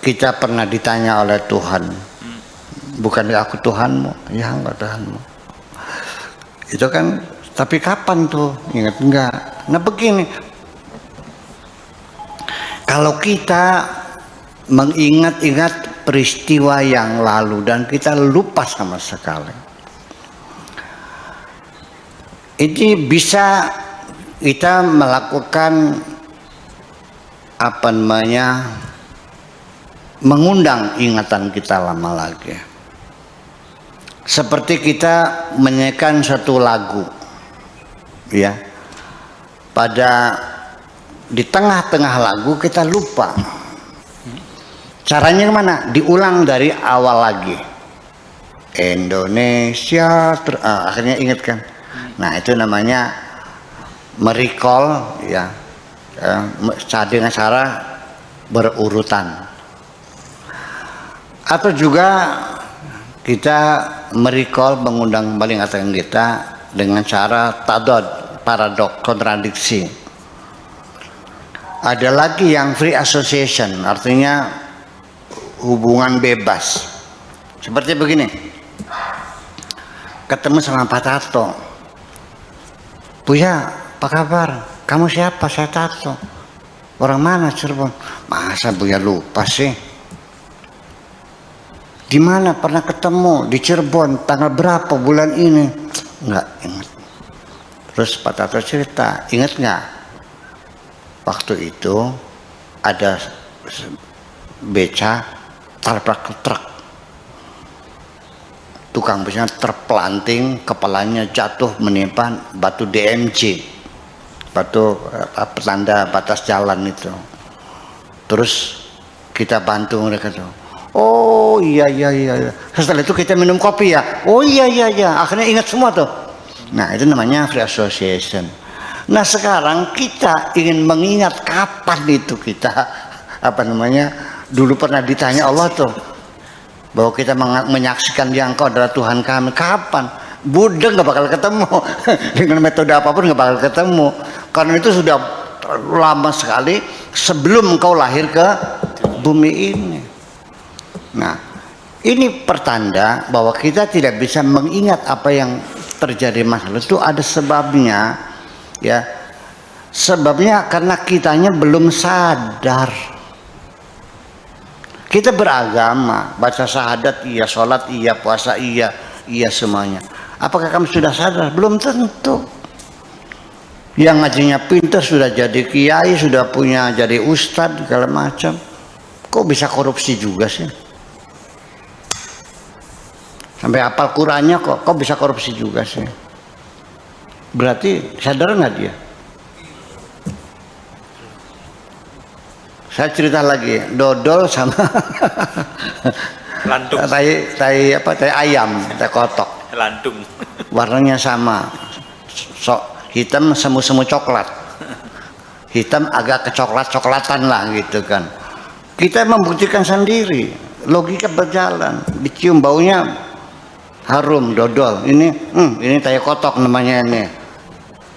kita pernah ditanya oleh Tuhan, bukan aku Tuhanmu? Ya enggak Tuhanmu. Itu kan, tapi kapan tuh? Ingat enggak? Nah begini, kalau kita mengingat-ingat peristiwa yang lalu dan kita lupa sama sekali, ini bisa kita melakukan apa namanya, mengundang ingatan kita lama lagi. Seperti kita menyanyikan satu lagu, ya, pada di tengah-tengah lagu kita lupa. Caranya kemana? Diulang dari awal lagi. Indonesia, akhirnya ingat kan? Nah itu namanya merecall, ya, dengan cara berurutan. Atau juga kita merecall, mengundang kembali ingatan kita dengan cara tadad, paradok, kontradiksi. Ada lagi yang free association, artinya hubungan bebas. Seperti begini, ketemu sama Pak Tarto, Buya, apa kabar? Kamu siapa? Saya Tarto. Orang mana? Cirebon. Masa Buya lupa sih? Di mana pernah ketemu? Di Cirebon. Tanggal berapa bulan ini? Enggak ingat. Terus Pak Tarto cerita, ingat nggak? Waktu itu ada beca tabrak truk. Tukang becanya terpelanting, kepalanya jatuh menimpa batu DMC, batu petanda batas jalan itu. Terus kita bantu mereka tuh. Oh iya. Setelah itu kita minum kopi ya. Oh iya. Akhirnya ingat semua tuh. Nah itu namanya free association. Nah sekarang kita ingin mengingat kapan itu kita apa namanya, dulu pernah ditanya Allah tuh bahwa kita menyaksikan Dia Engkau adalah Tuhan kami. Kapan? Buddha nggak bakal ketemu dengan metode apapun nggak bakal ketemu, karena itu sudah lama sekali sebelum engkau lahir ke bumi ini. Nah ini pertanda bahwa kita tidak bisa mengingat apa yang terjadi masa lalu. Itu ada sebabnya, ya. Sebabnya karena kitanya belum sadar. Kita beragama, baca syahadat iya, sholat iya, puasa iya semuanya. Apakah kamu sudah sadar? Belum tentu. Yang ngajinya pintar sudah jadi kiai, sudah punya jadi ustadz segala macam, kok bisa korupsi juga sih? Sampai hafal Qurannya kok bisa korupsi juga sih? Berarti sadar nggak dia? Saya cerita lagi, dodol sama lantung, tai ayam, tai kotok, lantung, warnanya sama, hitam semu coklat, hitam agak kecoklat-coklatan lah gitu kan. Kita membuktikan sendiri, logika berjalan, dicium baunya harum, dodol, ini tai kotok namanya ini,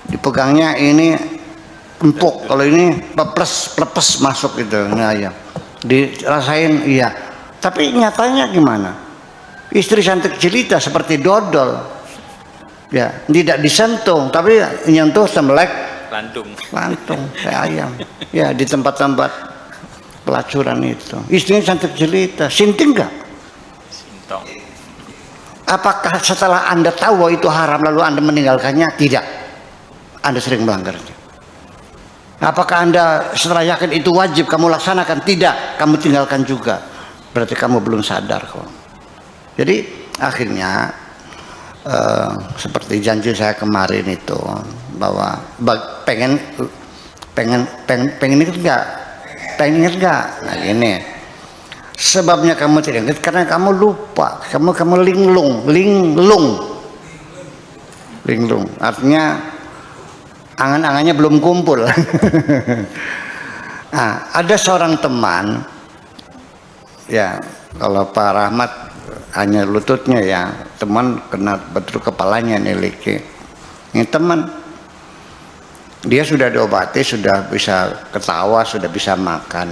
dipegangnya ini empuk, kalau ini pepes masuk gitu, ini ayam dirasain iya, tapi nyatanya gimana? Istri cantik jelita seperti dodol, ya tidak disentuh tapi nyentuh sembelak lantung kayak ayam, ya di tempat-tempat pelacuran itu. Istrinya cantik jelita, sinting nggak? sintong. Apakah setelah Anda tahu bahwa itu haram lalu Anda meninggalkannya? Tidak, Anda sering melanggarnya. Apakah Anda setelah yakin itu wajib kamu laksanakan? Tidak, kamu tinggalkan juga. Berarti kamu belum sadar kok. Jadi akhirnya seperti janji saya kemarin itu, bahwa pengen ingat nggak? Pengen ingat nggak? Nah ini sebabnya kamu tidak ingat karena kamu lupa, kamu linglung. Artinya angan-angannya belum kumpul. Nah, ada seorang teman, ya kalau Pak Rahmat hanya lututnya, ya teman kena betul kepalanya nih Liki. Ini teman, dia sudah diobati, sudah bisa ketawa, sudah bisa makan.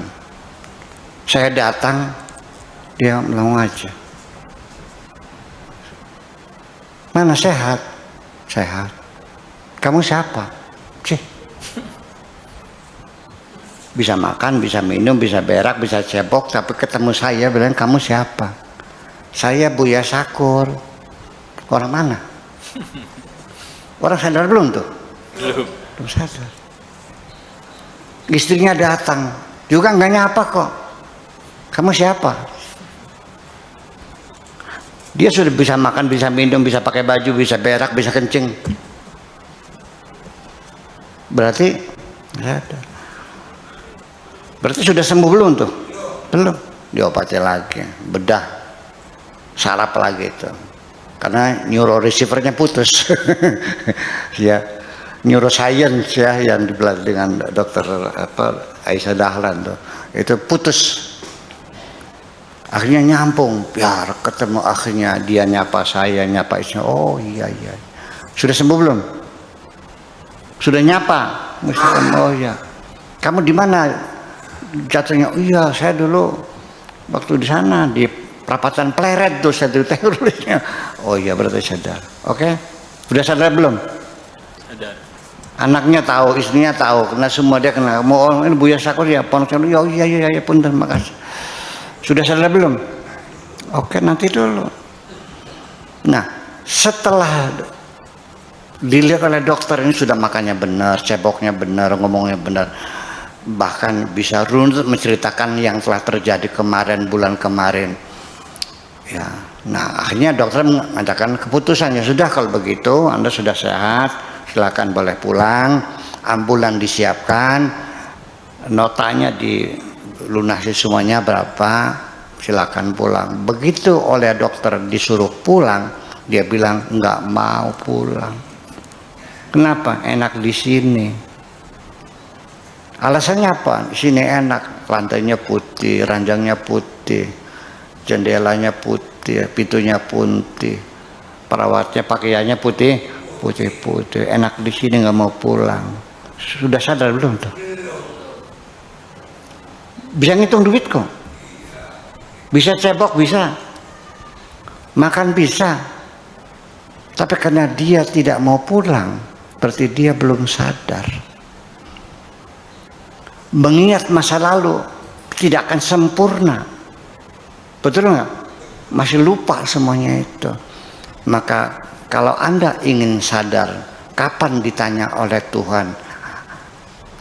Saya datang, dia melongo aja. Mana sehat? Sehat. Kamu siapa? Cih. Bisa makan, bisa minum, bisa berak, bisa cebok, tapi ketemu saya bilang kamu siapa? Saya Buya Sakur. Orang mana? Orang sadar belum tuh? Belum sadar. Istrinya datang, juga nggak nyapa kok. Kamu siapa? Dia sudah bisa makan, bisa minum, bisa pakai baju, bisa berak, bisa kencing. Berarti sadar. Berarti sudah sembuh belum tuh? Belum. Diobati lagi, bedah, saraf lagi itu. Karena neuroreceivernya putus. Ya, neuroscience ya yang dibelajar dengan dokter Aisyah Dahlan tuh. Itu putus. Akhirnya nyambung, biar ketemu akhirnya dia nyapa saya, nyapa Aisyah. Oh iya. Sudah sembuh belum? Sudah nyapa? Oh iya. Kamu di mana? Jatuhnya, oh iya saya dulu waktu di sana di perapatan Pleret tuh saya dulu terorisnya. Oh iya berarti sadar. Oke, sudah sadar belum? Sadar. Anaknya tahu, istrinya tahu, karena semua dia kenal. Mau ini Buya Sakur ya, pondok ya, iya pun terima kasih. Sudah sadar belum? Oke nanti dulu. Nah setelah dilihat oleh dokter ini sudah makannya benar, ceboknya benar, ngomongnya benar. Bahkan bisa runut menceritakan yang telah terjadi kemarin, bulan kemarin ya. Nah akhirnya dokter mengadakan keputusannya, sudah kalau begitu Anda sudah sehat, silakan boleh pulang, ambulan disiapkan, notanya dilunasi semuanya berapa, silakan pulang. Begitu oleh dokter disuruh pulang, dia bilang nggak mau pulang. Kenapa? Enak di sini. Alasannya apa? Di sini enak, lantainya putih, ranjangnya putih, jendelanya putih, pintunya putih, perawatnya pakaiannya putih, enak di sini, nggak mau pulang. Sudah sadar belum tuh? Bisa ngitung duit kok, bisa cebok, bisa makan, bisa. Tapi karena dia tidak mau pulang, berarti dia belum sadar. Mengingat masa lalu tidak akan sempurna, betul nggak? Masih lupa semuanya itu. Maka kalau Anda ingin sadar, kapan ditanya oleh Tuhan,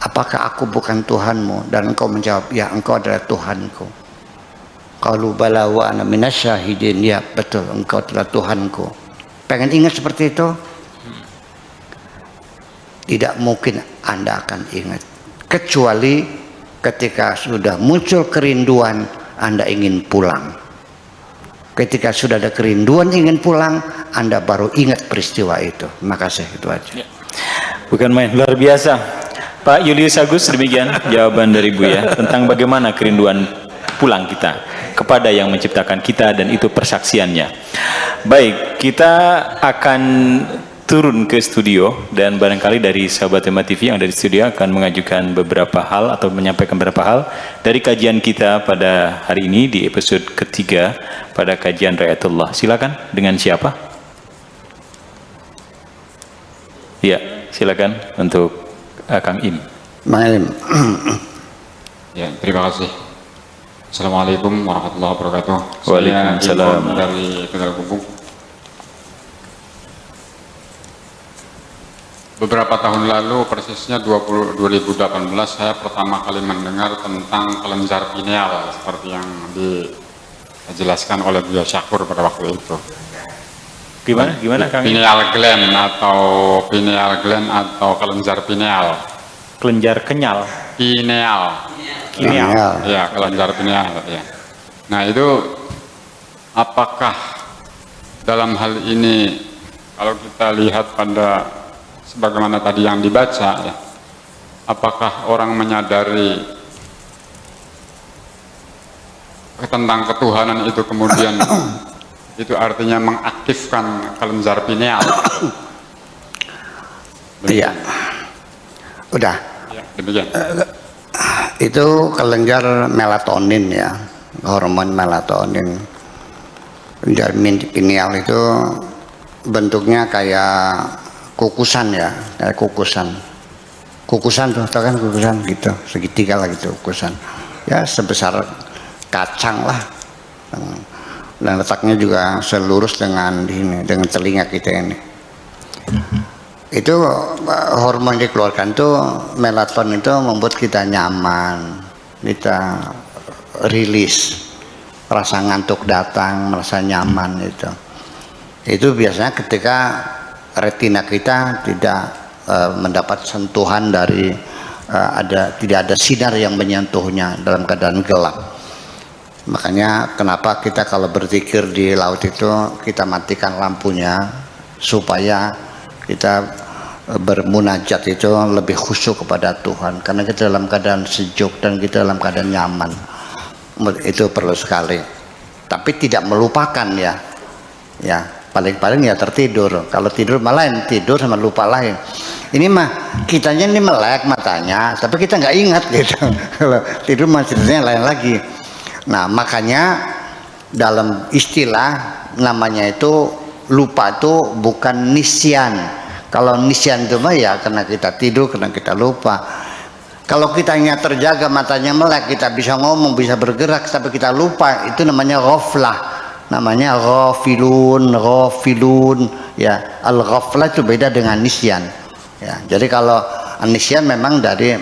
apakah aku bukan Tuhanmu? Dan engkau menjawab, ya engkau adalah Tuhanku. Qalu bala wa ana minasyahidin, ya betul engkau adalah Tuhanku. Pengen ingat seperti itu? Tidak mungkin Anda akan ingat. Kecuali ketika sudah muncul kerinduan, Anda ingin pulang. Ketika sudah ada kerinduan ingin pulang, Anda baru ingat peristiwa itu. Terima kasih, itu aja. Ya. Bukan main, luar biasa. Pak Julius Agus, demikian jawaban dari Buya tentang bagaimana kerinduan pulang kita kepada yang menciptakan kita, dan itu persaksiannya. Baik, kita akan turun ke studio, dan barangkali dari sahabat Tema TV yang ada di studio akan mengajukan beberapa hal atau menyampaikan beberapa hal dari kajian kita pada hari ini di episode ketiga pada kajian Ra'ayatullah. Silakan, dengan siapa? Ya, silakan untuk Kang Im. Bang Im. Ya, terima kasih. Assalamualaikum warahmatullahi wabarakatuh. Waalaikumsalam. Saya dari Tegal Kumbung. Beberapa tahun lalu, persisnya 2018, saya pertama kali mendengar tentang kelenjar pineal seperti yang dijelaskan oleh Buya Sakur pada waktu itu. Gimana Kang? Pineal gland atau kelenjar pineal. Kelenjar kenyal. Pineal. Ya, kelenjar pineal. Ya. Nah itu, apakah dalam hal ini kalau kita lihat pada sebagaimana tadi yang dibaca, ya, apakah orang menyadari tentang ketuhanan itu kemudian itu artinya mengaktifkan kelenjar pineal? Iya. Udah. Ya, demikian. Itu kelenjar melatonin ya, hormon melatonin. Kelenjar pineal itu bentuknya kayak kukusan ya, kayak kukusan. Kukusan tuh, tau kan kukusan gitu, segitiga lah gitu kukusan. Ya sebesar kacang lah. Dan letaknya juga selurus dengan ini, dengan telinga kita ini. Itu hormon dikeluarkan tuh, melatonin itu membuat kita nyaman, kita rilis, rasa ngantuk datang, merasa nyaman itu. Itu biasanya ketika retina kita tidak mendapat sentuhan dari tidak ada sinar yang menyentuhnya dalam keadaan gelap. Makanya kenapa kita kalau berzikir di laut itu kita matikan lampunya supaya kita bermunajat itu lebih khusyuk kepada Tuhan, karena kita dalam keadaan sejuk dan kita dalam keadaan nyaman. Itu perlu sekali, tapi tidak melupakan ya paling-paling ya tertidur. Kalau tidur malah tidur sama lupa lain. Ini mah kitanya ini melek matanya tapi kita nggak ingat gitu. Kalau tidur mah ceritanya lain lagi. Nah makanya dalam istilah namanya itu lupa itu bukan nisyan. Kalau nisyan itu mah ya karena kita tidur, karena kita lupa. Kalau kitanya terjaga, matanya melek, kita bisa ngomong, bisa bergerak, tapi kita lupa, itu namanya ghaflah. Namanya ghafilun ya. Al-ghaflah itu beda dengan nisyan ya. Jadi kalau nisyan memang dari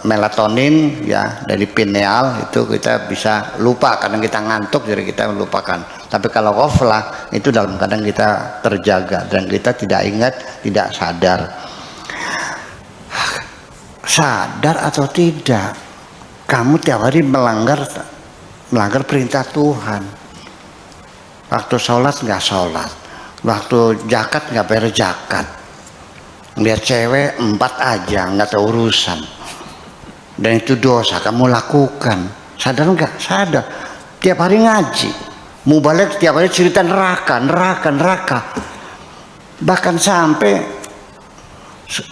melatonin ya, dari pineal itu kita bisa lupa karena kita ngantuk, jadi kita melupakan. Tapi kalau ghaflah itu dalam keadaan kita terjaga dan kita tidak ingat, tidak sadar. Sadar atau tidak, kamu tiap hari melanggar perintah Tuhan. Waktu sholat nggak sholat, waktu zakat nggak bayar zakat, lihat cewek 4 aja nggak tahu urusan, dan itu dosa kamu lakukan. Sadar nggak? Sadar. Tiap hari ngaji, mubalek tiap hari cerita neraka, bahkan sampai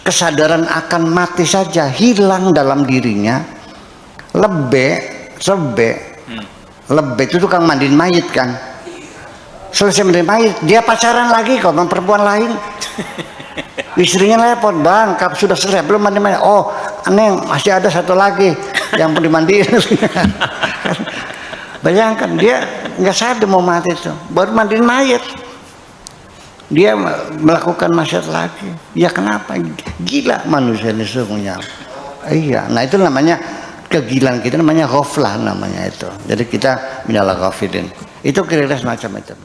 kesadaran akan mati saja hilang dalam dirinya. Lebih itu tukang mandiin mayit kan. Selesai mandiin mayit, dia pacaran lagi kok sama perempuan lain. Istrinya telepon, bang, sudah selesai belum mandi mayit? Oh, aneh masih ada satu lagi yang perlu dimandiin. Bayangkan dia nggak sadar mau mati itu, baru mandiin mayit. Dia melakukan maksiat lagi. Ya kenapa? Gila manusia ini sesungguhnya. Iya, nah itu namanya kegilaan kita, namanya ghaflah namanya itu. Jadi kita minal ghafilin. Itu kira-kira semacam itu.